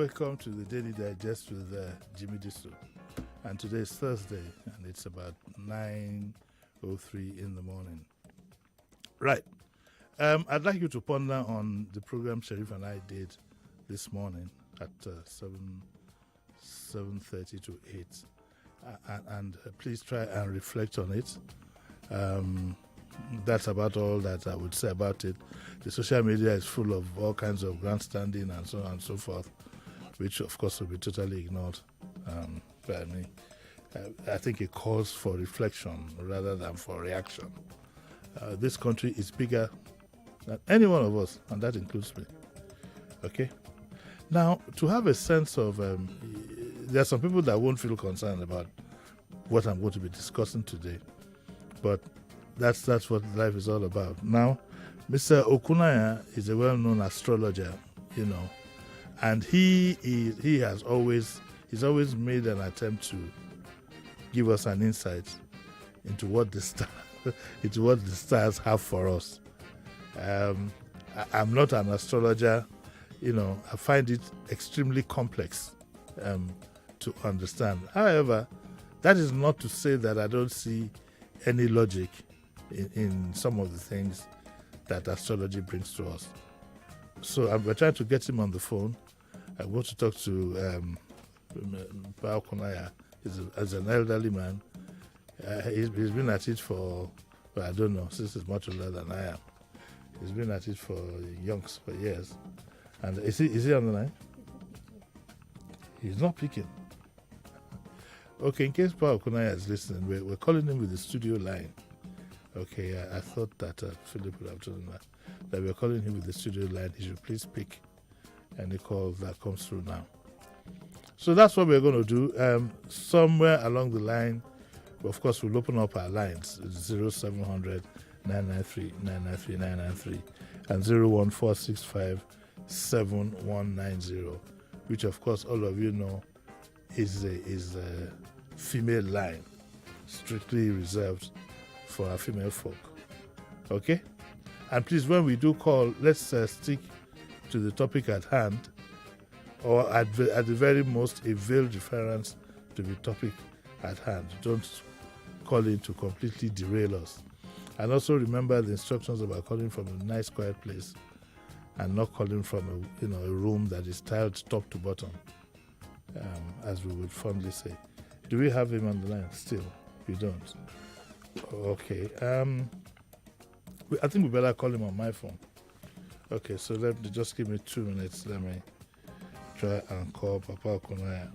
welcome to the Daily Digest with Jimi Disu. And today is Thursday, and it's about 9:03 in the morning. Right. I'd like you to ponder on the program Sharif and I did this morning at 7:30 to 8. And please try and reflect on it. That's about all that I would say about it. The social media is full of all kinds of grandstanding and so on and so forth, which of course will be totally ignored. But I think it calls for reflection rather than for reaction. This country is bigger than any one of us, and that includes me. Okay? Now, to have a sense of, there are some people that won't feel concerned about what I'm going to be discussing today, but that's what life is all about. Now, Mr. Okunaya is a well-known astrologer, and he's always made an attempt to give us an insight into what the stars have for us. I'm not an astrologer, I find it extremely complex to understand. However, that is not to say that I don't see any logic in some of the things that astrology brings to us. So we're trying to get him on the phone. I want to talk to Okunaya. He's an elderly man. He's been at it for, I don't know, since he's much older than I am. He's been at it for years. And is he on the line? He's not picking. Okay, in case Pa Okunaya is listening, we're calling him with the studio line. Okay, I thought that Philip would have told him that we're calling him with the studio line. He should please pick any call that comes through now. So that's what we're going to do. Somewhere along the line, of course, we'll open up our lines. 0700 993 993 993 and 01465 7190, which of course all of you know is a female line, strictly reserved for our female folk. Okay? And please, when we do call, let's stick to the topic at hand, or at the very most, a veiled reference to the topic at hand. Don't call in to completely derail us. And also remember the instructions about calling from a nice, quiet place and not calling from a room that is tiled top to bottom, as we would fondly say. Do we have him on the line still? We don't. Okay. I think we better call him on my phone. Okay, so just give me 2 minutes. Let me try and call Papa Okunaya.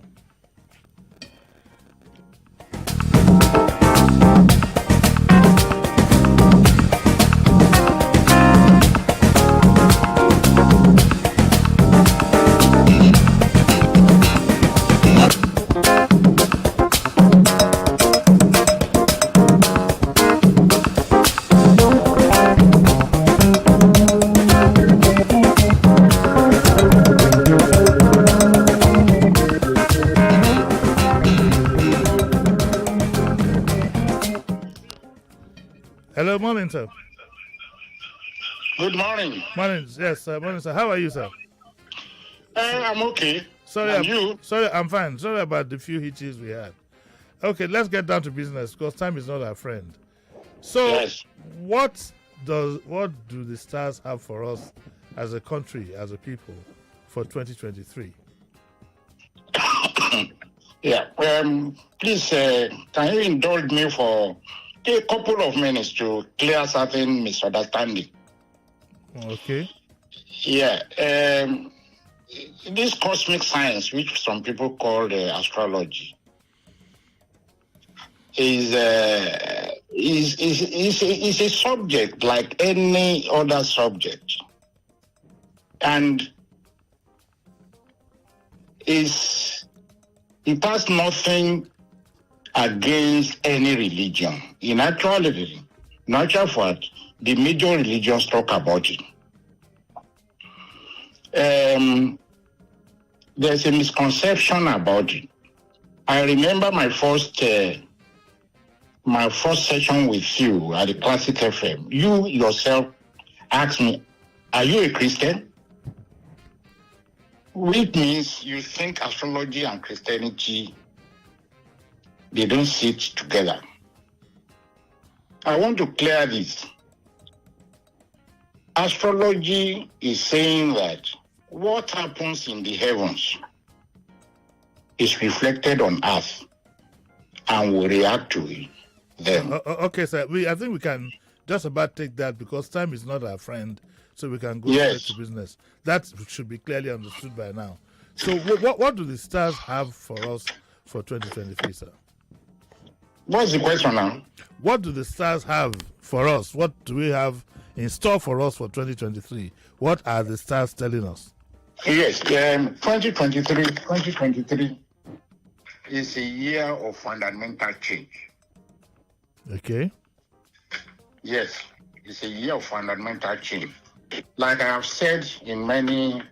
Hello, morning, sir. Good morning. Morning, yes, morning, sir. How are you, sir? I'm okay. Sorry, I'm fine. Sorry about the few hitches we had. Okay, let's get down to business because time is not our friend. So, yes. What do the stars have for us as a country, as a people, for 2023? Yeah. Please, can you indulge me for a couple of minutes to clear certain misunderstanding? Okay. Yeah. This cosmic science, which some people call astrology, is a subject like any other subject, and it has nothing against any religion. In actuality, natural fact, the major religions talk about it. There's a misconception about it. I remember my first session with you at the Classic FM. You yourself asked me, "Are you a Christian?" Which means you think astrology and Christianity, they don't sit together. I want to clear this. Astrology is saying that what happens in the heavens is reflected on earth and we react to it. Then. Okay, sir. I think we can just about take that because time is not our friend, so we can go Yes. straight to business. That should be clearly understood by now. So what do the stars have for us for 2023, sir? What's the question now? What do the stars have for us? What do we have in store for us for 2023? What are the stars telling us? Yes, 2023 is a year of fundamental change. Okay. Yes, it's a year of fundamental change. Like I have said in many,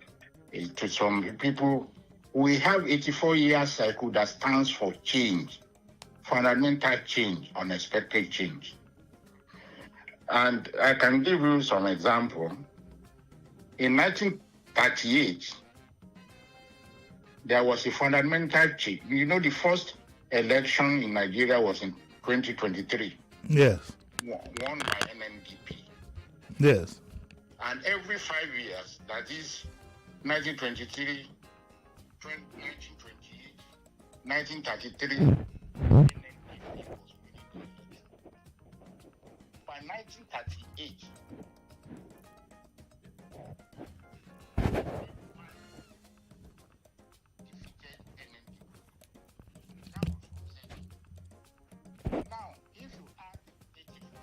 to some people, we have 84-year cycle that stands for change, fundamental change, unexpected change. And I can give you some example. In 1938, there was a fundamental change. You know, the first election in Nigeria was in 2023. Yes. Won by NNDP. Yes. And every 5 years, that is 1923, 1928, 1933, NNDP was winning. By 1938, defeated NNDP. That was presented. Now, if you add 84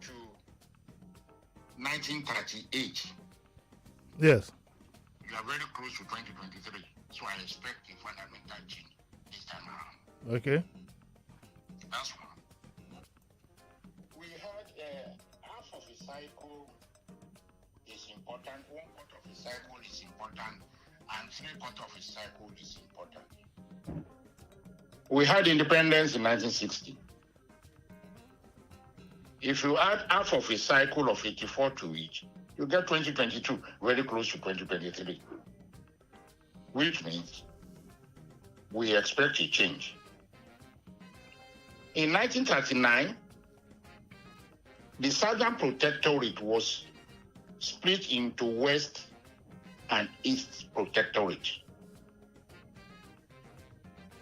to 1938, Yes. you are very close to 2023. So I expect a fundamental change this time around. Okay. That's one. We had half of a cycle is important, 1/4 of a cycle is important, and 3/4 of a cycle is important. We had independence in 1960. If you add half of a cycle of 84 to it, you get 2022, very close to 2023. Which means we expect a change. In 1939, the Southern Protectorate was split into West and East Protectorate.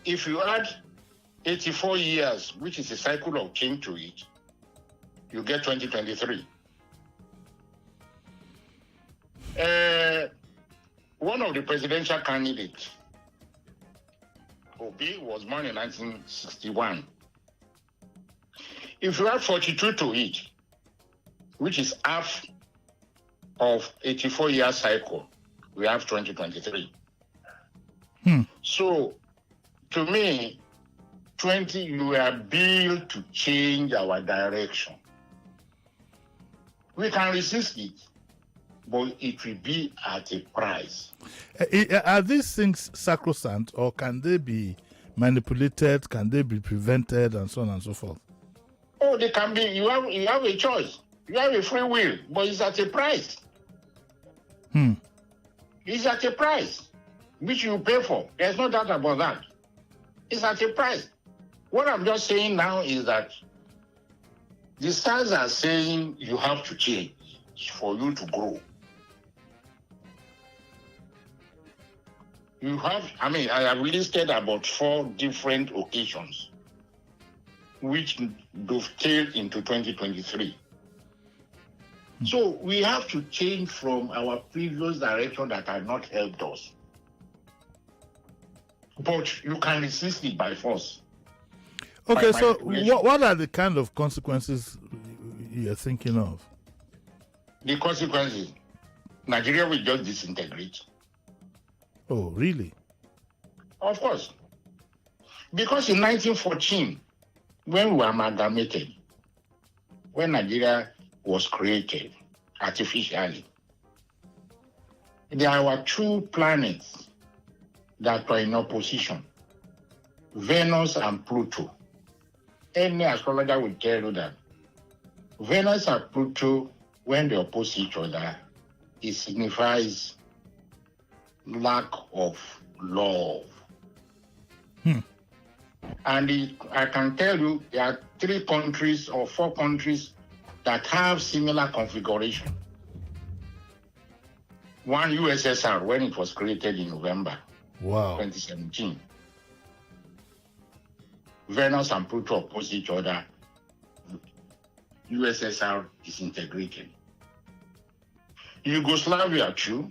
If you add 84 years, which is a cycle of change to it, you get 2023. One of the presidential candidates, Obi, was born in 1961. If you add 42 to it, which is half of 84-year cycle, we have 2023. So, to me, we are built to change our direction. We can resist it, but it will be at a price. Are these things sacrosanct, or can they be manipulated? Can they be prevented, and so on and so forth? Oh, they can be. You have a choice. You have a free will, but it's at a price. It's at a price, which you pay for. There's no doubt about that. It's at a price. What I'm just saying now is that the stars are saying you have to change for you to grow. I have listed about 4 different occasions which dovetail into 2023. So we have to change from our previous direction that had not helped us. But you can resist it by force. Okay, so what are the kind of consequences you're thinking of? The consequences, Nigeria will just disintegrate. Oh, really? Of course. Because in 1914, when we amalgamated, when Nigeria was created artificially, there were 2 planets that were in opposition, Venus and Pluto. Any astrologer will tell you that Venus and Pluto, when they oppose each other, it signifies lack of love. And I can tell you there are 3 countries or 4 countries that have similar configuration. One, USSR, when it was created in November 2017. Venus and Pluto oppose each other. USSR disintegrated. Yugoslavia too.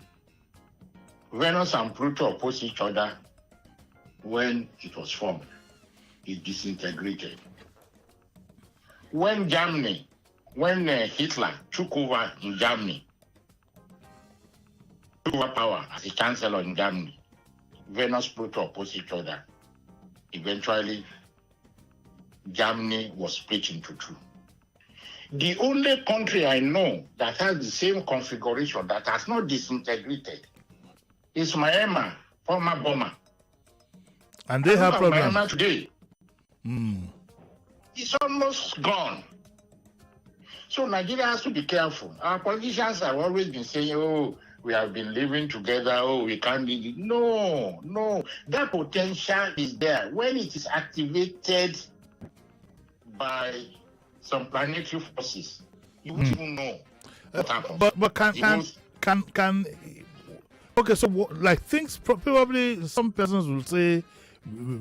Venus and Pluto oppose each other when it was formed. It disintegrated. When Hitler took over in Germany, took over power as a chancellor in Germany, Venus, Pluto opposed each other. Eventually, Germany was split into 2. The only country I know that has the same configuration that has not disintegrated is Myanmar, former Burma. And they have problems. Myanmar today. It's almost gone. So Nigeria has to be careful. Our politicians have always been saying, oh, we have been living together, oh, we can't do it. No. That potential is there. When it is activated by some planetary forces, you won't even know what happens. But can okay, so like things probably some persons will say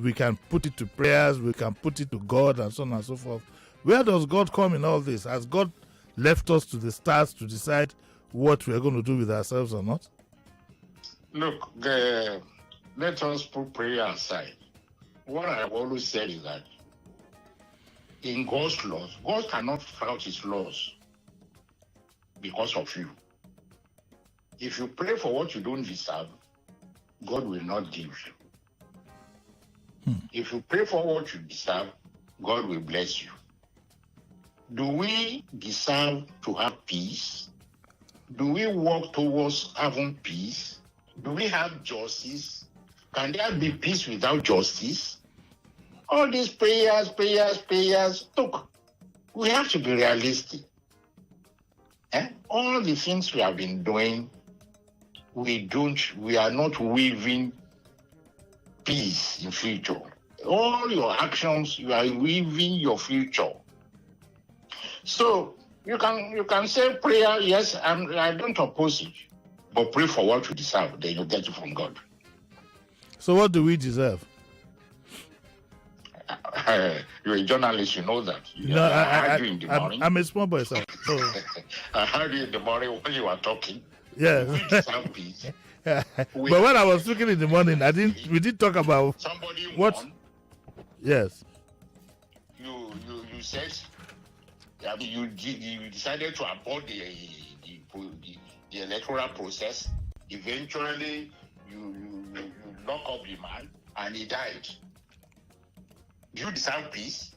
we can put it to prayers, we can put it to God, and so on and so forth. Where does God come in all this? Has God left us to the stars to decide what we are going to do with ourselves or not? Look, let us put prayer aside. What I've always said is that in God's laws, God cannot flout his laws because of you. If you pray for what you don't deserve, God will not give you. If you pray for what you deserve, God will bless you. Do we deserve to have peace? Do we work towards having peace? Do we have justice? Can there be peace without justice? All these prayers. Look, we have to be realistic. All the things we have been doing, we are not weaving peace in future. All your actions, you are weaving your future. So you can say prayer, yes, I don't oppose it, but pray for what you deserve, then you get it from God. So what do we deserve? You're a journalist, you know that. I heard you in the morning. I'm a small boy, sir. So. I heard you in the morning when you were talking. Yeah. We deserve peace. But when I was speaking in the morning, we did talk about somebody what won. Yes. You said you decided to abort the electoral process. Eventually you lock up the man and he died. Do you deserve peace?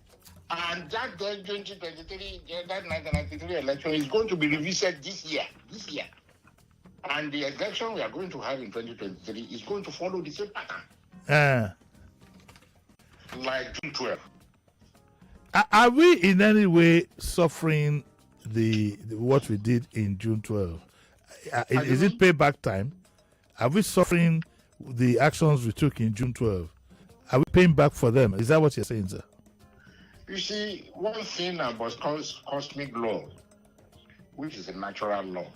And that 2023, that 1993 election is going to be revisited this year. And the election we are going to have in 2023 is going to follow the same pattern. Like June 12. Are we in any way suffering the what we did in June 12? Is it payback time? Are we suffering the actions we took in June 12? Are we paying back for them? Is that what you're saying, sir? You see, one thing about cosmic law, which is a natural law,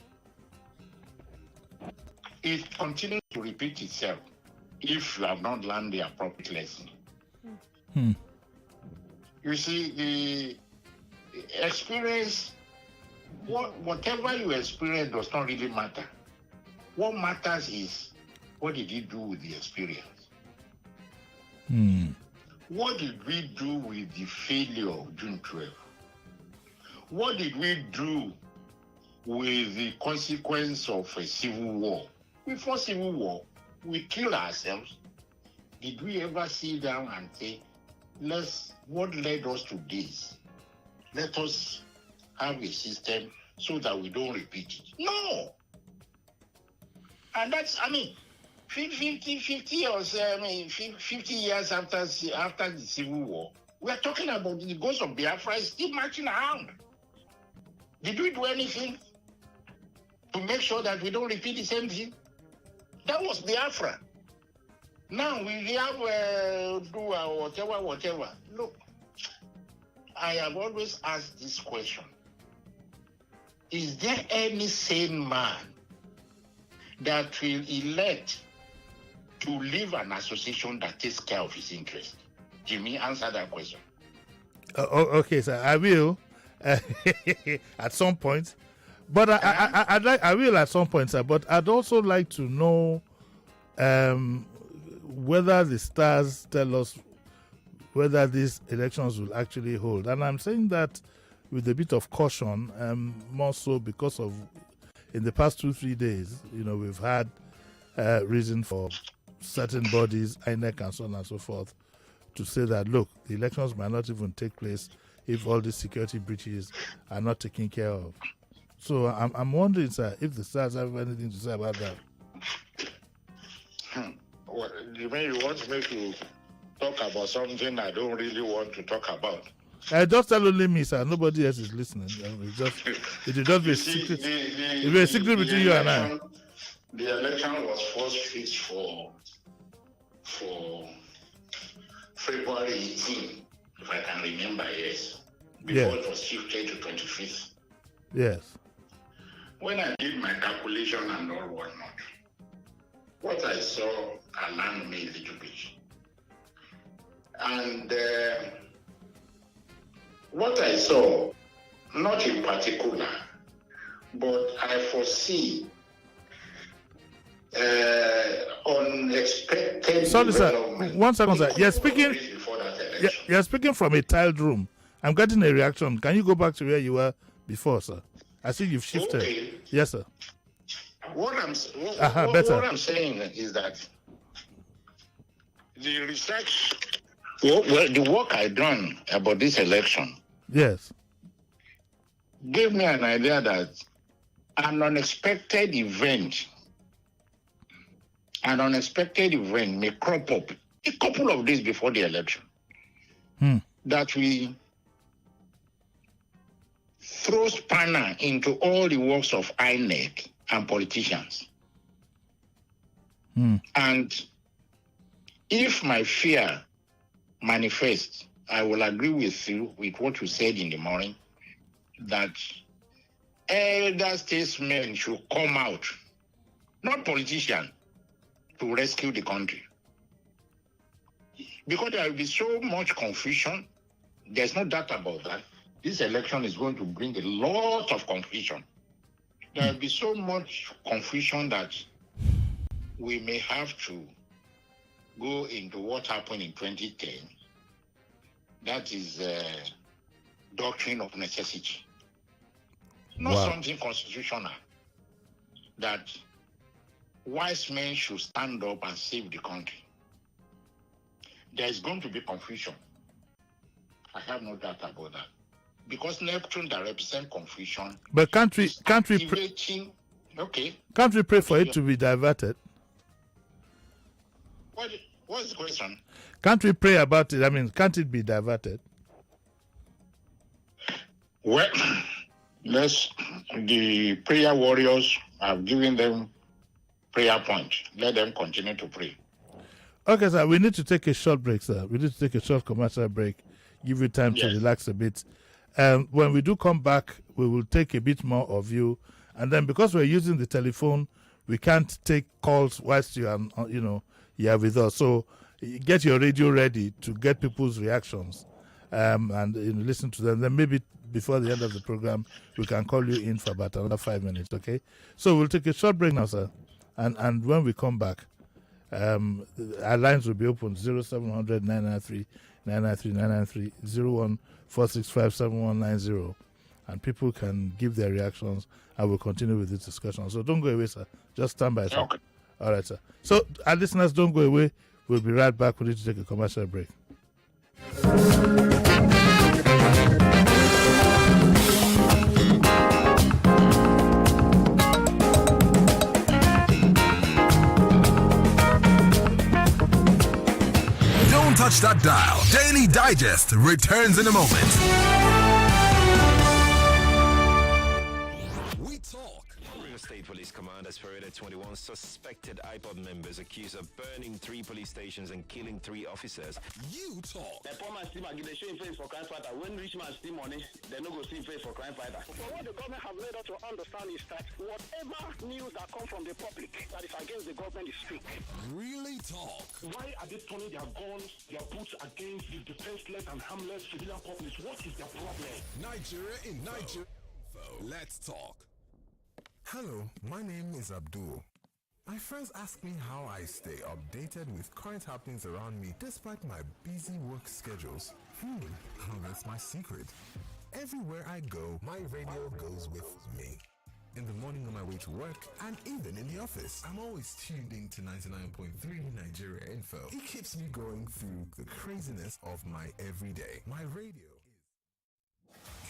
it continues to repeat itself if you have not learned the appropriate lesson. You see, the experience, whatever you experience does not really matter. What matters is, what did you do with the experience? What did we do with the failure of June 12? What did we do with the consequence of a civil war? Before civil war, we killed ourselves. Did we ever sit down and say, what led us to this? Let us have a system so that we don't repeat it. No! And that's, 50 years after the Civil War, we are talking about the ghost of Biafra is still marching around. Did we do anything? to make sure that we don't repeat the same thing. That was Biafra. Now we have do whatever. Look, I have always asked this question. Is there any sane man that will elect to leave an association that takes care of his interest? Jimmy, answer that question. Okay, sir. I will at some point. But I will at some point, sir. But I'd also like to know whether the stars tell us whether these elections will actually hold. And I'm saying that with a bit of caution, more so because of in the past 2-3 days, we've had reason for certain bodies, INEC and so on and so forth, to say that, look, the elections might not even take place if all these security breaches are not taken care of. So I'm wondering, sir, if the stars have anything to say about that. Well, you mean you want me to talk about something I don't really want to talk about? Just tell only me, sir. Nobody else is listening. It will just be a secret. It will be a secret between you and I. The election was first fixed for February 18, if I can remember, yes. Before it was shifted to 25th. Yes. When I did my calculation and all whatnot, what I saw alarmed me a little bit. And what I saw, not in particular, but I foresee unexpected. Sorry, sir. 1 second, sir. You're speaking from a tiled room. I'm getting a reaction. Can you go back to where you were before, sir? I see you've shifted. Okay. Yes, sir. What I'm saying is that the research, the work I done about this election, yes, gave me an idea that an unexpected event may crop up a couple of days before the election. That we throw spanner into all the works of INEC and politicians. And if my fear manifests, I will agree with you with what you said in the morning, that elder statesmen should come out, not politicians, to rescue the country. Because there will be so much confusion, there's no doubt about that. This election is going to bring a lot of confusion. There will be so much confusion that we may have to go into what happened in 2010. That is doctrine of necessity. Not something constitutional. That wise men should stand up and save the country. There is going to be confusion. I have no doubt about that. Because Neptune that represents confusion. But can't we pray for it to be diverted? What's the question? Can't we pray about it? I mean, can't it be diverted? Well, the prayer warriors have given them prayer point. Let them continue to pray. Okay, sir. We need to take a short break, sir. We need to take a short commercial break. Give you time to relax a bit. When we do come back, we will take a bit more of you. And then because we're using the telephone, we can't take calls whilst you are, you're with us. So get your radio ready to get people's reactions and listen to them. Then maybe before the end of the program, we can call you in for about another 5 minutes, okay? So we'll take a short break now, sir. And when we come back, our lines will be open 0700 993 993 993 01465 7190, and people can give their reactions, and we'll continue with this discussion. So don't go away, sir. Just stand by, sir. Okay. All right, sir. So our listeners, don't go away. We'll be right back. We need to take a commercial break. Touch that dial. Daily Digest returns in a moment. We talk real estate on suspected IPOB members accused of burning 3 police stations and killing 3 officers. You talk. The poor man steal money, they show him face for crime fighter. When rich man steal money, they no go see him face for crime fighter. But what the government have made us to understand is that whatever news that comes from the public that is against the government is fake. Really talk. Why are they turning their guns, their boots against the defenseless and harmless civilian populace? What is their problem? Nigeria in Nigeria. Let's talk. Hello, my name is Abdul. My friends ask me how I stay updated with current happenings around me despite my busy work schedules. That's my secret. Everywhere I go, my radio goes with me. In the morning on my way to work, and even in the office, I'm always tuned in to 99.3 Nigeria Info. It keeps me going through the craziness of my everyday. My radio is...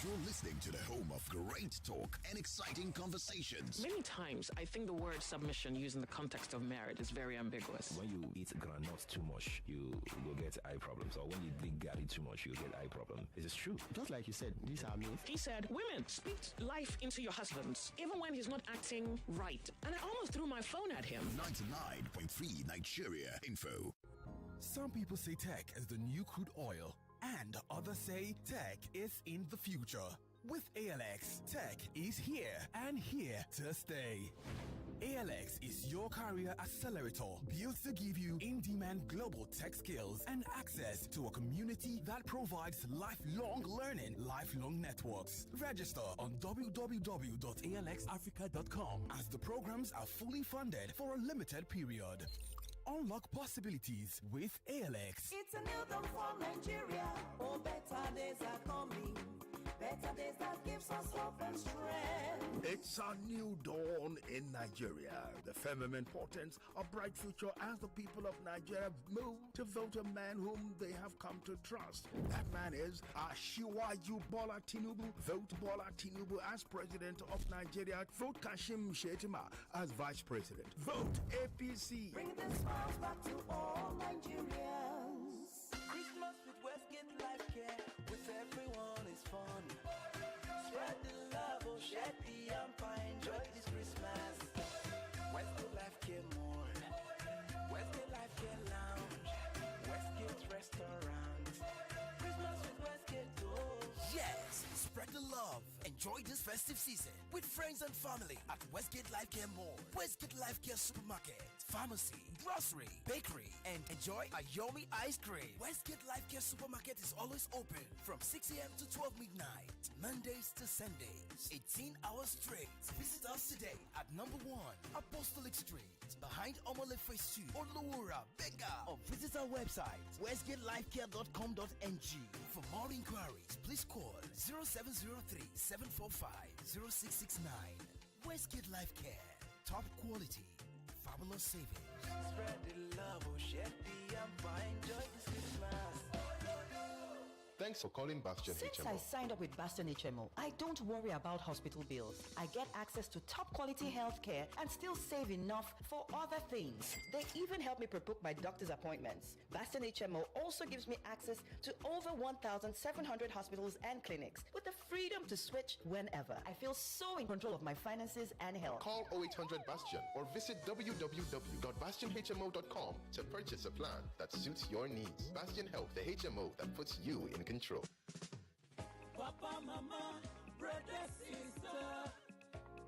You're listening to the home of great talk and exciting conversations. Many times, I think the word submission used in the context of marriage is very ambiguous. When you eat granite too much, you will get eye problems. Or when you drink garri too much, you get eye problem. Is this true? Just like you said, these are myths. He said, women, speak life into your husbands, even when he's not acting right. And I almost threw my phone at him. 99.3 Nigeria Info. Some people say tech is the new crude oil, and others say tech is in the future. With ALX, tech is here and here to stay. ALX is your career accelerator, built to give you in-demand global tech skills and access to a community that provides lifelong learning, lifelong networks. Register on www.alxafrica.com as the programs are fully funded for a limited period. Unlock possibilities with ALX. It's a new dawn for Nigeria. Oh, better days are coming. Better days that gives us hope and strength. It's a new dawn in Nigeria. The firmament portents a bright future as the people of Nigeria move to vote a man whom they have come to trust. That man is Asiwaju Bola Tinubu. Vote Bola Tinubu as president of Nigeria. Vote Kashim Shettima as vice president. Vote APC. Bring the smiles back to all Nigerians. Christmas with Westgate Life Care. With everyone is fun. Spread the love, oh, shed the yampa. Enjoy this Christmas. Westgate Life Care more. Westgate Life Care Lounge. Westgate Restaurant. Christmas with Westgate, oh. Yes, spread the love. Enjoy this festive season with friends and family at Westgate Life Care Mall, Westgate Life Care Supermarket, Pharmacy, Grocery, Bakery, and enjoy a yummy ice cream. Westgate Life Care Supermarket is always open from 6 a.m. to 12 midnight, Mondays to Sundays, 18 hours straight. Visit us today at number 1 Apostolic Street, behind Omole Phase 2, Olowura, Bega, or visit our website, westgatelifecare.com.ng. For more inquiries, please call 0703-745-0669. Westgate Life Care. Top quality, fabulous savings. Spread the love, oh, shed the yampa. Enjoy this Christmas. Thanks for calling Bastion Since HMO. I signed up with Bastion HMO, I don't worry about hospital bills. I get access to top quality health care and still save enough for other things. They even help me pre-book my doctor's appointments. Bastion HMO also gives me access to over 1,700 hospitals and clinics with the freedom to switch whenever. I feel so in control of my finances and health. Call 0800 Bastion or visit www.bastionhmo.com to purchase a plan that suits your needs. Bastion Health, the HMO that puts you in control. Papa, mama, brother, sister.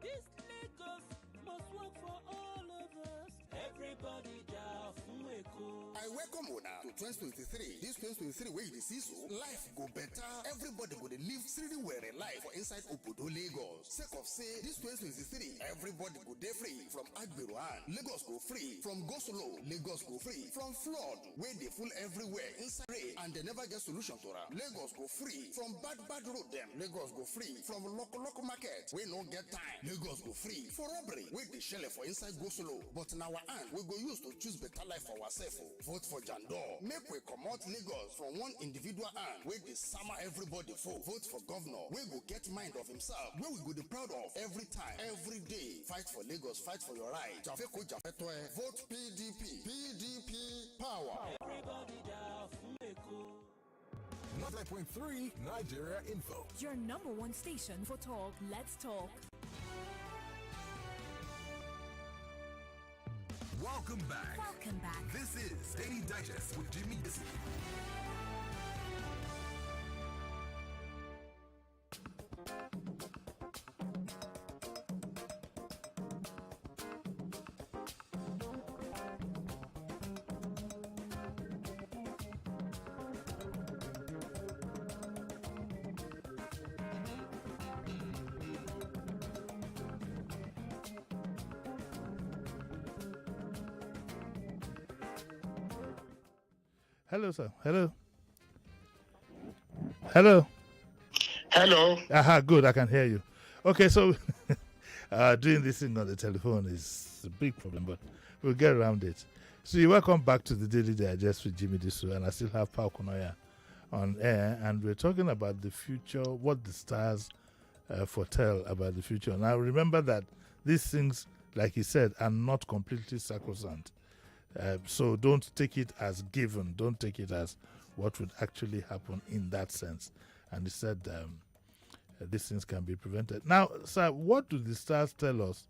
This Lagos must work for all of us. Everybody down from Eko. I welcome you now to 2023. This 2023 way you see so life go better. Everybody go to live really well in life for inside Obodo Lagos. Sake of say this 2023, everybody go dey free from Agberoan. Lagos go free from go-slow. Lagos go free from flood where they full everywhere inside rain and they never get solution to them. Lagos go free from bad road them. Lagos go free from local market we no get time. Lagos go free for robbery where they shell for inside go-slow. But now and we go use to choose better life for ourselves. Vote for Jandor. Make we comot Lagos from one individual hand where they summer everybody for. Vote for governor. We go get mind of himself. Where we go be proud of every time, every day. Fight for Lagos. Fight for your right. Jafeko Jafetoe. Vote PDP. PDP power. Everybody down from Eko. 99.3 Nigeria Info. Your number one station for talk. Let's talk. Welcome back. Welcome back. This is Daily Digest with Jimi Disu. Hello, sir. Hello. Hello. Hello. Aha, good. I can hear you. Okay, so doing this thing on the telephone is a big problem, but we'll get around it. So you're welcome back to the Daily Digest with Jimi Disu, and I still have Pao Konoya on air, and we're talking about the future, what the stars foretell about the future. Now, remember that these things, like he said, are not completely sacrosanct. So don't take it as given. Don't take it as what would actually happen in that sense. And he said these things can be prevented. Now, sir, what do the stars tell us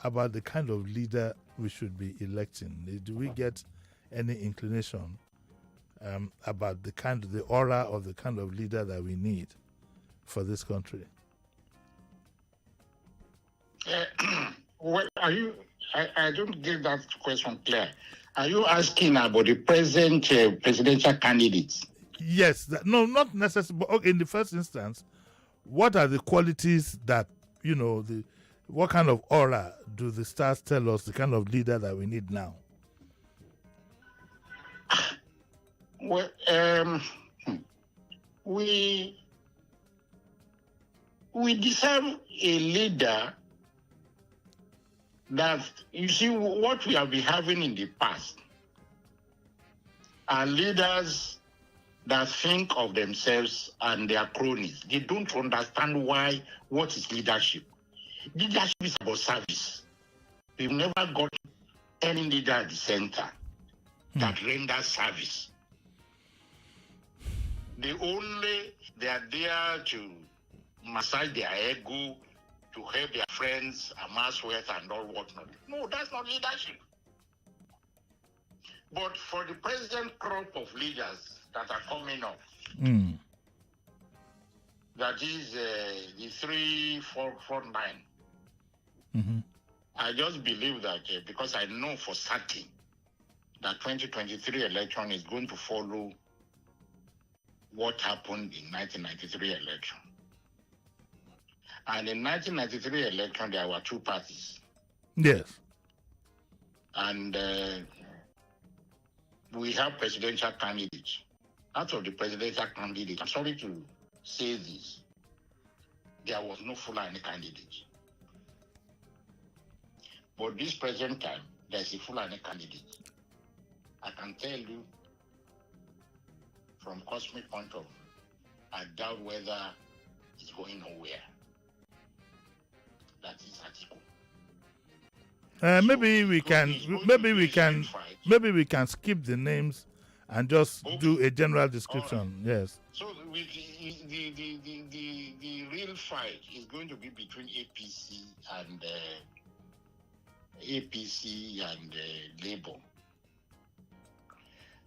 about the kind of leader we should be electing? Do we get any inclination about the aura of the kind of leader that we need for this country? Well, I don't get that question clear. Are you asking about the present presidential candidates? Yes. No, not necessarily. But okay, in the first instance, what are the qualities that, what kind of aura do the stars tell us the kind of leader that we need now? Well, we deserve a leader that, you see, what we have been having in the past are leaders that think of themselves and their cronies. They don't understand what is leadership. Leadership is about service. We've never got any leader at the center that renders service. They are there to massage their ego, to help their friends amass wealth and all whatnot. No, that's not leadership. But for the present crop of leaders that are coming up, that is the 3-4-9, I just believe that because I know for certain that 2023 election is going to follow what happened in 1993 election. And in 1993 election, there were two parties. Yes. And we have presidential candidates. Out of the presidential candidates, I'm sorry to say this, there was no Fulani candidate. But this present time, there's a Fulani candidate. I can tell you, from cosmic point of view, I doubt whether it's going nowhere. That is Atiku. Maybe we can skip the names and just do a general description. Right. Yes. So the real fight is going to be between APC and Labour.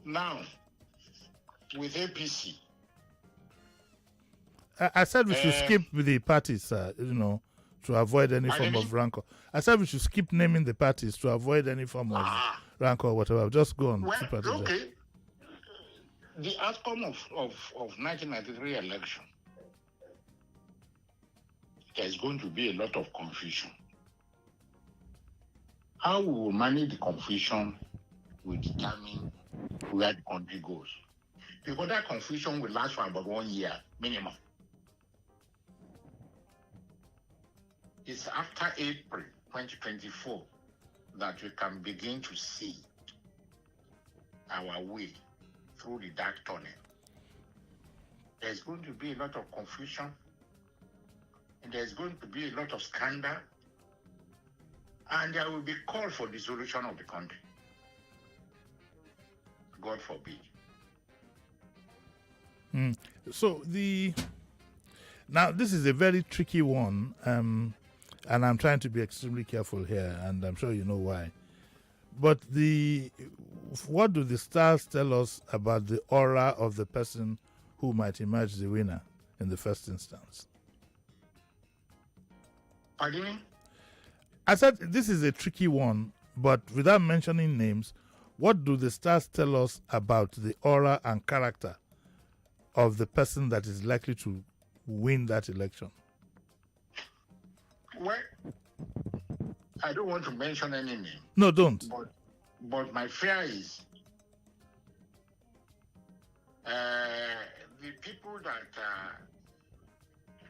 Now, with APC, I said we should skip the parties, to avoid any form of rancor. I said we should skip naming the parties to avoid any form of rancor or whatever. Just go on. Well, okay. The outcome of 1993 election, there's going to be a lot of confusion. How we will manage the confusion will determine where the country goes. Because that confusion will last for about 1 year minimum. It's after April 2024 that we can begin to see our way through the dark tunnel. There's going to be a lot of confusion, and there's going to be a lot of scandal, and there will be call for dissolution of the country. God forbid. So now this is a very tricky one, and I'm trying to be extremely careful here, and I'm sure you know why. But what do the stars tell us about the aura of the person who might emerge the winner in the first instance? Pardon me? I said this is a tricky one, but without mentioning names, what do the stars tell us about the aura and character of the person that is likely to win that election? Well, I don't want to mention any name. No, don't. But my fear is the people that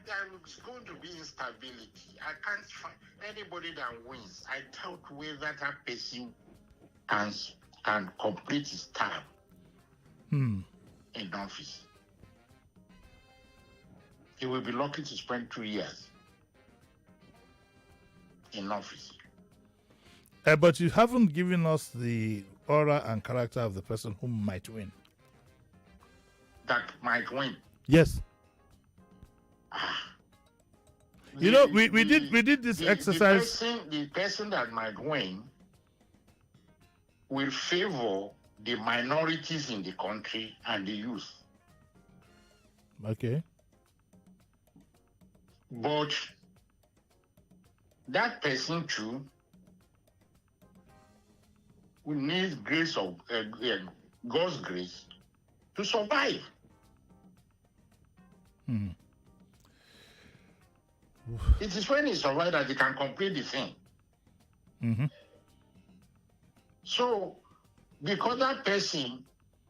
there's going to be instability. I can't find anybody that wins. I doubt whether that person can complete his term in office. He will be lucky to spend 2 years in office. But you haven't given us the aura and character of the person who might win. That might win. Yes. We did this exercise. The person that might win will favor the minorities in the country and the youth. Okay. But that person too will need grace of God's grace to survive. It is when he survives that he can complete the thing. So, because that person,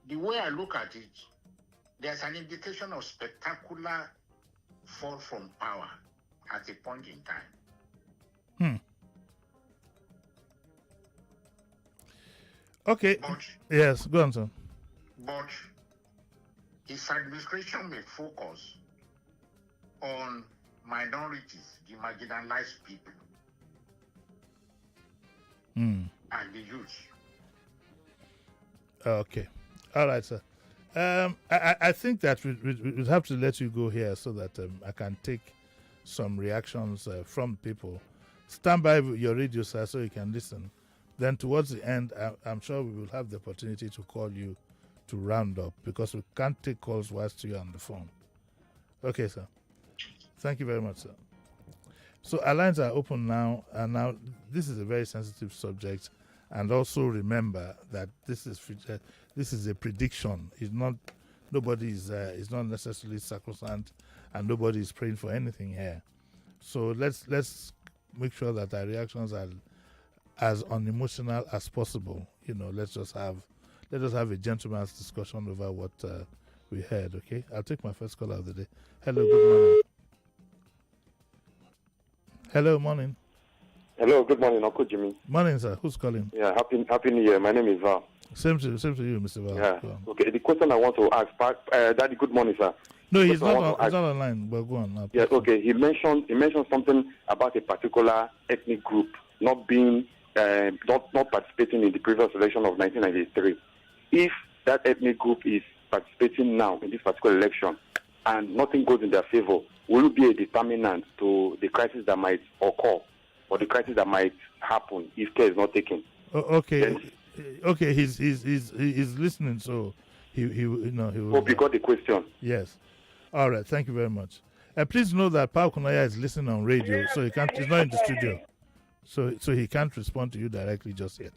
the way I look at it, there's an indication of spectacular fall from power at a point in time. Okay. Yes, go on, sir. But his administration may focus on minorities, the marginalized people, and the youth. Okay. All right, sir. I think that we'll have to let you go here so that I can take some reactions from people. Stand by your radio, sir, so you can listen. Then towards the end, I'm sure we will have the opportunity to call you to round up because we can't take calls whilst you're on the phone. Okay, sir. Thank you very much, sir. So our lines are open now, and now this is a very sensitive subject. And also remember that this is a prediction. It's not nobody is not necessarily sacrosanct, and nobody is praying for anything here. So let's make sure that our reactions are as unemotional as possible. Let us have a gentleman's discussion over what we heard. Okay, I'll take my first call of the day. Hello, good morning. Hello, morning. Hello, good morning, Uncle Jimmy. Morning, sir. Who's calling? Yeah, happy New Year. My name is Val. Same to you, Mr. Val. Yeah. Okay. The question I want to ask, Daddy. Good morning, sir. No, he's not online. But go on. Yes. Okay. He mentioned something about a particular ethnic group not being not participating in the previous election of 1993. If that ethnic group is participating now in this particular election and nothing goes in their favor, will it be a determinant to the crisis that might occur or the crisis that might happen if care is not taken? Okay. Okay, he's listening, so he will. Hope you got the question. Yes. All right. Thank you very much. Please know that Pao Kunaya is listening on radio, so he's not in the studio, so he can't respond to you directly just yet.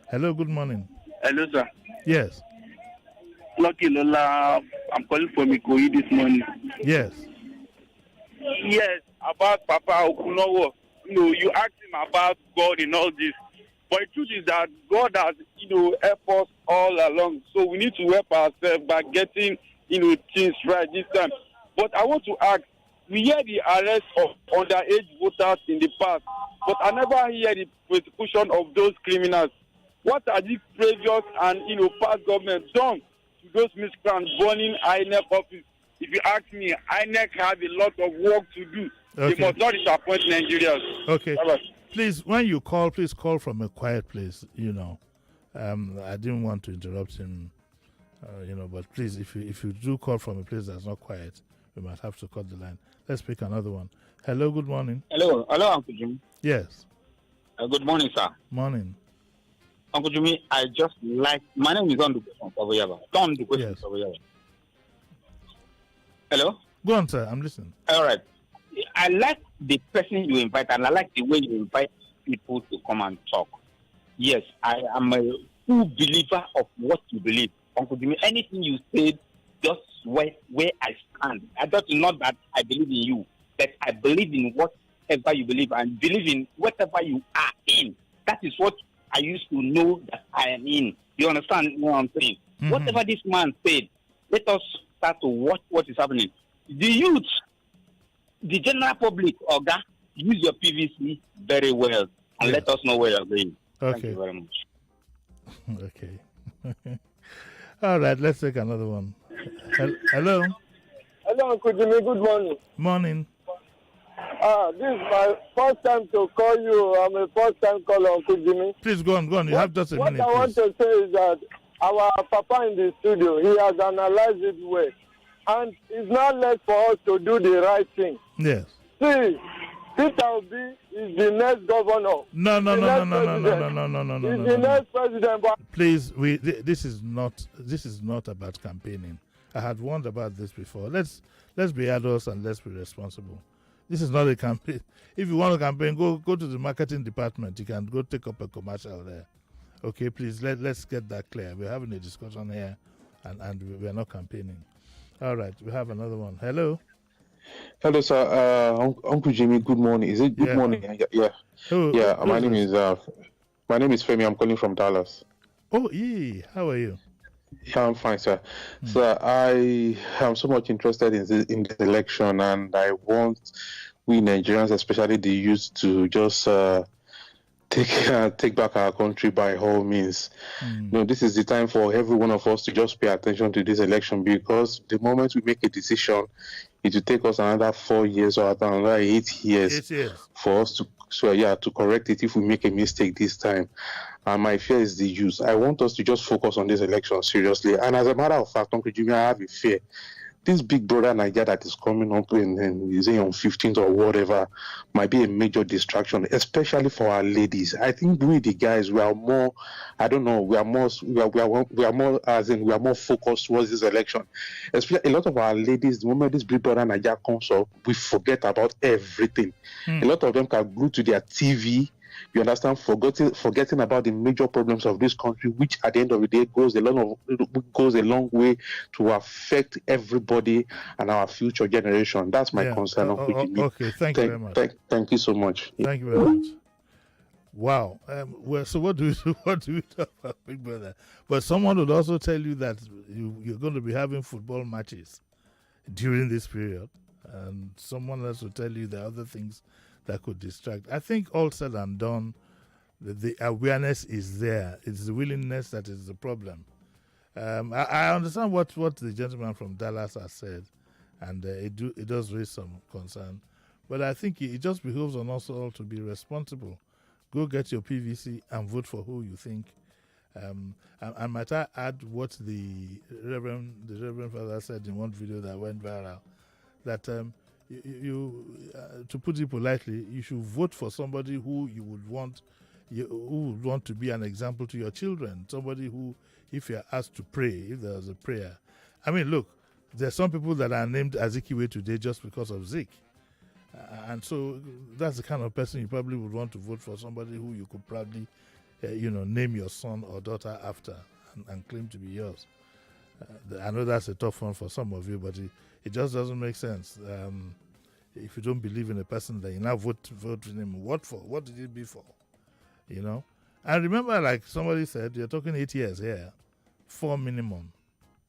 Hello. Good morning. Hello, sir. Yes. Lucky Lola, I'm calling from Ikoyi this morning. Yes. Yes, about Papa Okunowo. You asked him about God in all this. But the truth is that God has, helped us all along. So we need to help ourselves by getting, things right this time. But I want to ask, we hear the arrest of underage voters in the past, but I never hear the persecution of those criminals. What are the previous and, past governments done to those miscreants burning INEC office? If you ask me, INEC have a lot of work to do. Okay. They must not disappoint Nigerians. Okay. Bye-bye. Please, when you call, please call from a quiet place, I didn't want to interrupt him, but please, if you do call from a place that's not quiet, we might have to cut the line. Let's pick another one. Hello, good morning. Hello, Uncle Jim. Yes. Good morning, sir. Morning. Uncle Jimmy, I just like, my name is Don the question for Yaba. Don the question for Yaba. Hello? Go on, sir. I'm listening. All right. I like the person you invite, and I like the way you invite people to come and talk. Yes, I am a full believer of what you believe. Uncle Jimmy, anything you said, just where I stand. I just not that I believe in you, but I believe in whatever you believe and believe in whatever you are in. That is what I used to know that I am in. You understand what I'm saying? Mm-hmm. Whatever this man said, let us start to watch what is happening. The youth, the general public, Oga, use your PVC very well and let us know where you're going. Okay. Thank you very much. Okay. All right, let's take another one. Hello? Hello, Uncle Jimmy. Good morning. Morning. This is my first time to call you. I'm a first-time caller, Uncle Jimmy. Please go on. You have just a minute. What I want to say is that our Papa in the studio, he has analyzed it well. And it's not left for us to do the right thing. Yes. See, Peter Obi is the next governor. No. He's the next president. But please, this is not about campaigning. I had warned about this before. Let's be adults and let's be responsible. This is not a campaign. If you want to campaign, go to the marketing department. You can go take up a commercial there. Okay, please let's get that clear. We're having a discussion here, and we're not campaigning. All right, we have another one. Hello. Hello, sir. Uncle Jimmy. Good morning. Is it good morning? Yeah. My name is Femi. I'm calling from Dallas. Oh, yeah. How are you? Yeah, I'm fine, sir. Sir, I am so much interested in this election, and I want we Nigerians, especially the youth, to just take back our country by all means. This is the time for every one of us to just pay attention to this election, because the moment we make a decision, it will take us another 4 years or another 8 years for us to correct it if we make a mistake this time. And my fear is the youth. I want us to just focus on this election seriously. And as a matter of fact, Uncle Jimmy, I have a fear. This big brother Nigeria that is coming up on 15th or whatever might be a major distraction, especially for our ladies. I think we, the guys, we are more, I don't know, we are more focused towards this election. Especially a lot of our ladies, the moment this big brother Nigeria comes up, we forget about everything. A lot of them can glue to their TV. You understand, forgetting about the major problems of this country, which at the end of the day goes a long way to affect everybody and our future generation. That's my concern. Okay, thank you very much. Thank you so much. Thank you very much. Wow. So what do we talk about Big Brother? But someone would also tell you that you're going to be having football matches during this period, and someone else will tell you the other things that could distract. I think all said and done, the awareness is there. It's the willingness that is the problem. I understand what the gentleman from Dallas has said, and it does raise some concern. But I think it just behoves on us all to be responsible. Go get your PVC and vote for who you think. And might I add what the Reverend Father said in one video that went viral, that you to put it politely, you should vote for somebody who would want to be an example to your children. Somebody who, if you're asked to pray, if there's a prayer. I mean, look, there's some people that are named Azikiwe today just because of Zik. And so that's the kind of person you probably would want to vote for, somebody who you could proudly, name your son or daughter after and claim to be yours. I know that's a tough one for some of you, but it just doesn't make sense. If you don't believe in a person, then you now vote for him. What for? What did it be for? And remember, like somebody said, you're talking 8 years here, 4 minimum.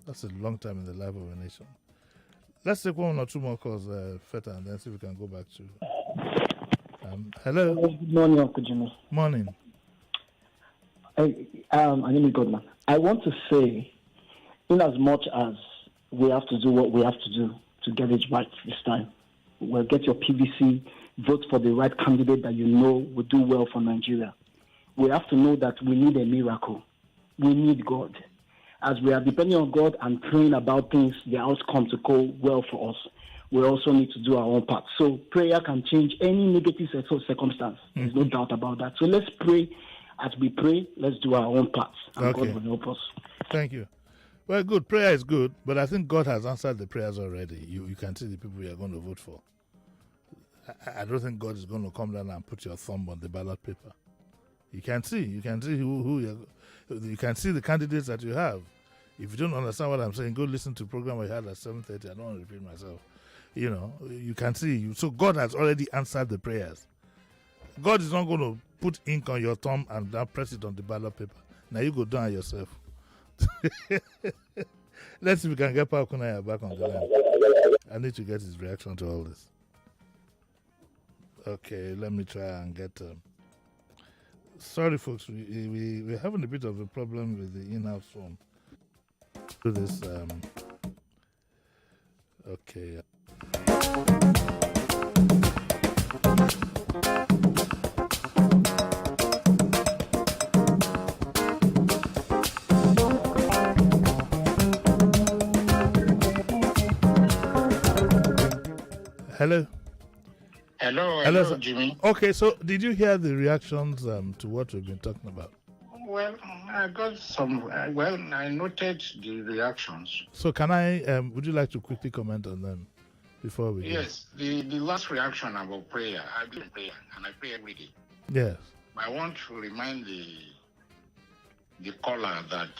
That's a long time in the life of a nation. Let's take one or two more calls, Feta, and then see if we can go back to. Hello. Good morning, Uncle Jimmy. Morning. My name is Godman. I want to say, in as much as we have to do what we have to do to get it right this time, well, get your PVC, vote for the right candidate that you know will do well for Nigeria. We have to know that we need a miracle. We need God. As we are depending on God and praying about things, the outcome to go well for us, we also need to do our own part. So prayer can change any negative circumstance. There's no doubt about that. So let's pray as we pray, let's do our own part, and Okay. God will help us. Thank you. Well, good. Prayer is good, but I think God has answered the prayers already. You can see the people you are going to vote for. I don't think God is going to come down and put your thumb on the ballot paper. You can see who you can see the candidates that you have. If you don't understand what I'm saying, go listen to the program we had at 7:30. I don't want to repeat myself. You know, you can see. So God has already answered the prayers. God is not going to put ink on your thumb and then press it on the ballot paper. Now you go down yourself. Let's see if we can get Paul Kunaya back on the line. I need to get his reaction to all this. Okay, let me try and get... sorry, folks. We're having a bit of a problem with the in-house phone. Do this... okay. Hello. Hello, Jimmy. Okay, so did you hear the reactions to what we've been talking about? Well, I got some. I noted the reactions. So can I? Would you like to quickly comment on them before we? Yes, the last reaction about prayer. I do prayer, and I pray every day. Yes. I want to remind the caller that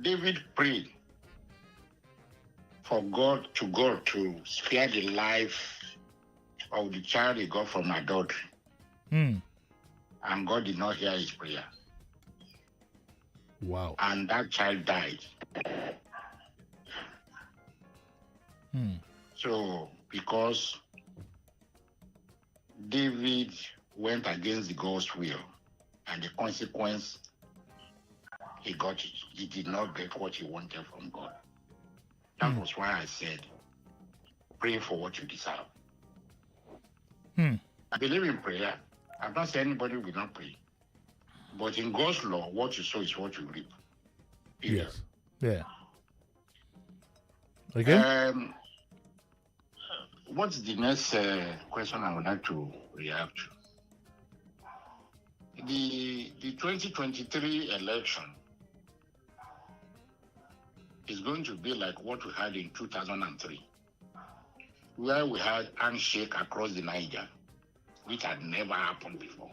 David prayed for God to spare the life of the child he got from adultery. And God did not hear his prayer. Wow. And that child died. So, because David went against the God's will, and the consequence, he got it. He did not get what he wanted from God. That was why I said, pray for what you deserve. I believe in prayer. I'm not saying anybody will not pray. But in God's law, what you sow is what you reap. Yes. Yeah. Okay. What's the next question I would like to react to? The 2023 election is going to be like what we had in 2003, where we had handshake across the Niger, which had never happened before.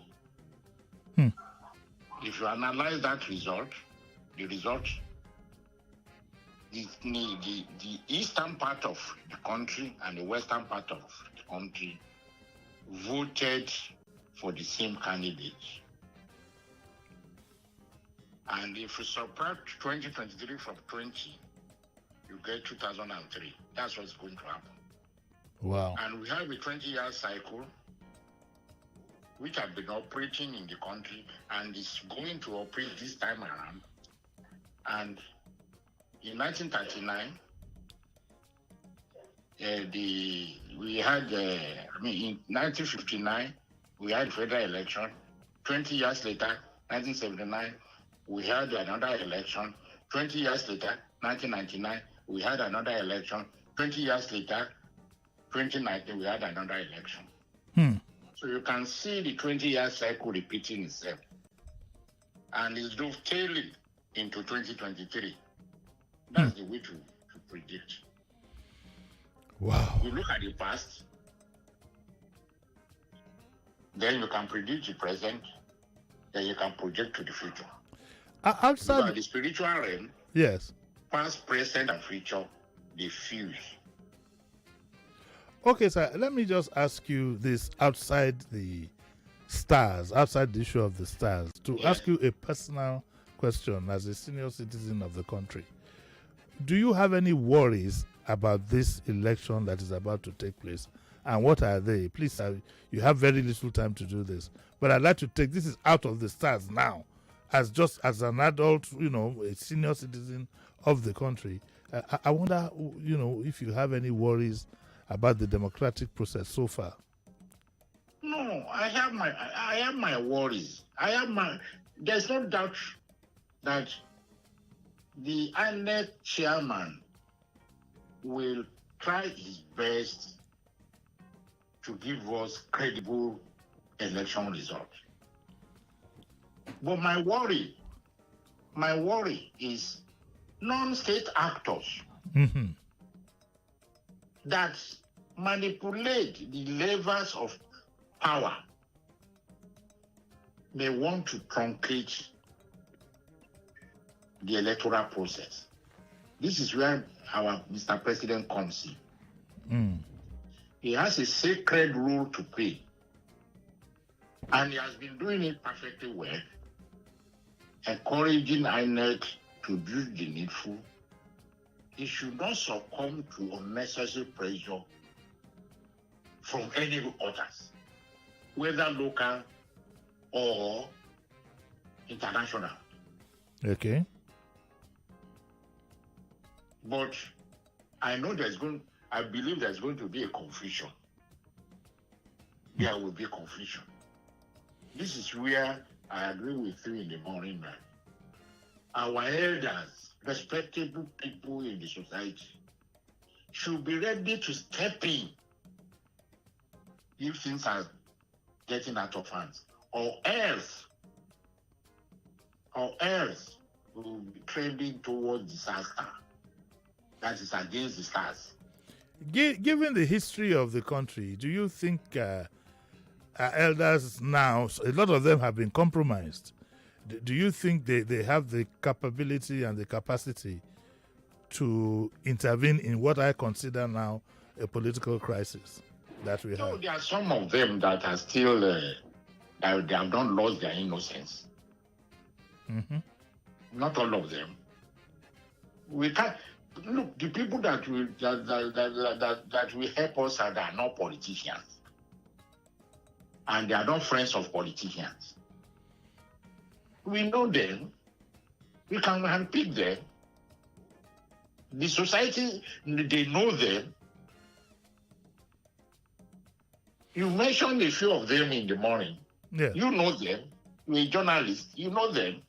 If you analyze that result, the eastern part of the country and the western part of the country voted for the same candidate. And if you subtract 2023 from 20, you get 2003. That's what's going to happen. Wow. And we have a 20-year cycle which have been operating in the country and is going to operate this time around. And in 1939, in 1959, we had federal election. 20 years later, 1979, we had another election. 20 years later, 1999, we had another election. 20 years later, 2019, we had another election. So you can see the 20-year cycle repeating itself. And it's dovetailing into 2023. That's the way to predict. Wow. You look at the past, then you can predict the present, then you can project to the future. Outside the spiritual realm, yes, past, present, and future, they fuse. Okay, sir, let me just ask you this outside the stars, outside the issue of the stars, to ask you a personal question as a senior citizen of the country. Do you have any worries about this election that is about to take place? And what are they? Please, you have very little time to do this. But I'd like to take this is out of the stars now. As an adult, a senior citizen of the country. I wonder, if you have any worries about the democratic process so far. No, I have my worries. There's no doubt that the INEC chairman will try his best to give us credible election results. But my worry is non-state actors that manipulate the levers of power may want to truncate the electoral process. This is where our Mr. President comes in. He has a sacred role to play, and he has been doing it perfectly well, encouraging INEC to do the needful. He should not succumb to unnecessary pressure from any others, whether local or international. Okay. But I believe there's going to be a confusion. There will be confusion. This is where I agree with you in the morning that our elders, respectable people in the society, should be ready to step in if things are getting out of hands, or else we will be trending towards disaster. That is against the stars. Given the history of the country, do you think our elders now, a lot of them have been compromised? Do you think they have the capability and the capacity to intervene in what I consider now a political crisis that we have? There are some of them that are still, they have not lost their innocence. Not all of them. We can't look. The people that will help us are not politicians, and they are not friends of politicians. We know them. We can handpick them. The society, they know them. You mentioned a few of them in the morning. Yeah. You know them. You're a journalist. You know them.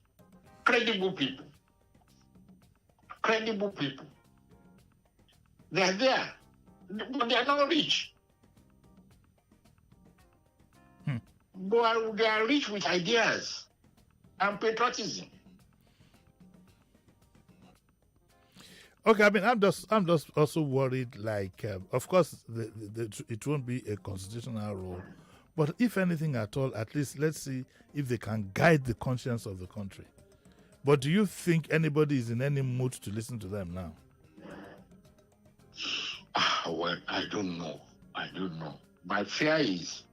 Credible people. Credible people. They are there. But they are not rich. But they are rich with ideas and patriotism. Okay, I mean, I'm just also worried. Like, of course, it won't be a constitutional role, but if anything at all, at least let's see if they can guide the conscience of the country. But do you think anybody is in any mood to listen to them now? Well, I don't know. My fear is,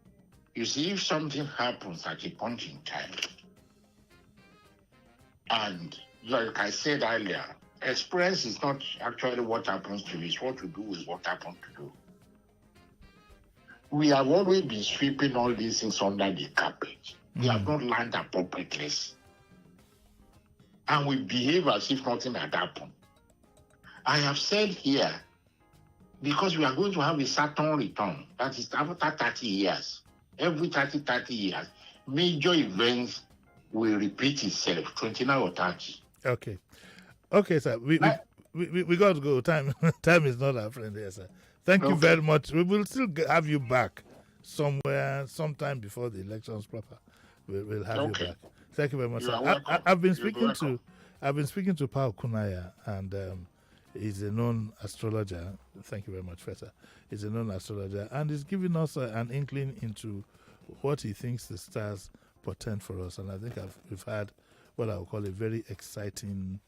you see, if something happens at a point in time, and like I said earlier, experience is not actually what happens to you, it's what to do with what happened to you. We have always been sweeping all these things under the carpet. We have not learned appropriately. And we behave as if nothing had happened. I have said here, because we are going to have a Saturn return, that is after 30 years, every 30 years, major events will repeat itself, 29 or 30. Okay, sir. We got to go. Time is not our friend here, sir. Thank you very much. We will still have you back sometime before the elections proper. We'll have you back. Thank you very much, sir. I've been speaking to Paul Kunaya, and he's a known astrologer. Thank you very much, Professor. He's a known astrologer, and he's giving us an inkling into what he thinks the stars portend for us. And I think we've had what I would call a very exciting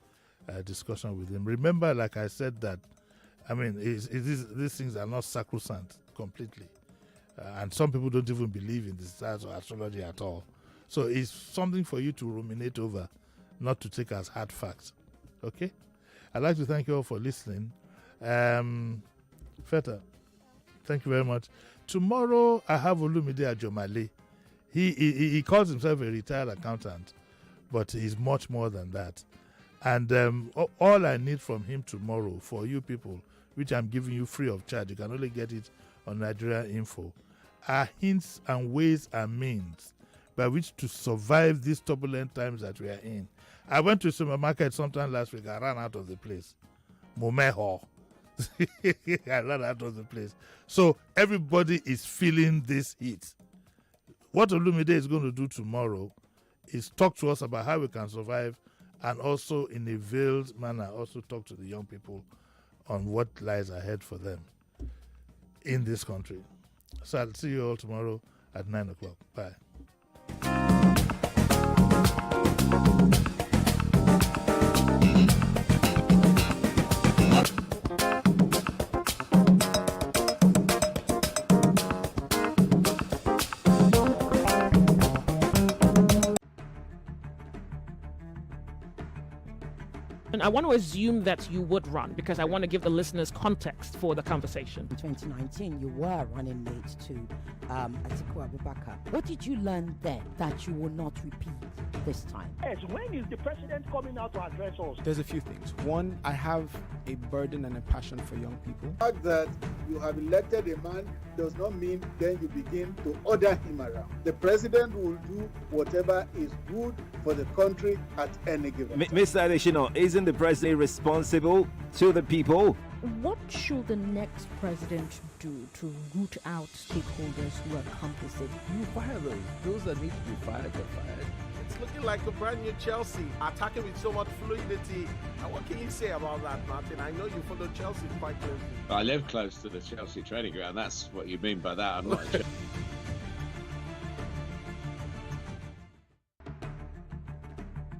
discussion with him. Remember, like I said, that I mean, these things are not sacrosanct completely, and some people don't even believe in the stars or astrology at all. So it's something for you to ruminate over, not to take as hard facts. Okay? I'd like to thank you all for listening. Feta, thank you very much. Tomorrow I have Olumide Ajomale. He calls himself a retired accountant, but he's much more than that. And all I need from him tomorrow, for you people, which I'm giving you free of charge, you can only get it on Nigeria Info, are hints and ways and means by which to survive these turbulent times that we are in. I went to a supermarket sometime last week. I ran out of the place. Momeho. I ran out of the place. So everybody is feeling this heat. What Olumide is going to do tomorrow is talk to us about how we can survive, and also in a veiled manner, also talk to the young people on what lies ahead for them in this country. So I'll see you all tomorrow at 9 o'clock. Bye. And I want to assume that you would run because I want to give the listeners context for the conversation. In 2019, you were running mate to Atiku Abubakar. What did you learn then that you will not repeat this time? Yes, when is the president coming out to address us? There's a few things. One, I have a burden and a passion for young people. The fact that you have elected a man does not mean then you begin to order him around. The president will do whatever is good for the country at any given time. Mr. Adeshino, isn't the president responsible to the people? What should the next president do to root out stakeholders who are complicit? You fire those that need to be fired get fired. It's looking like a brand new Chelsea, attacking with so much fluidity. And what can you say about that, Martin? I know you follow Chelsea quite closely. I live close to the Chelsea training ground. That's what you mean by that. I'm not.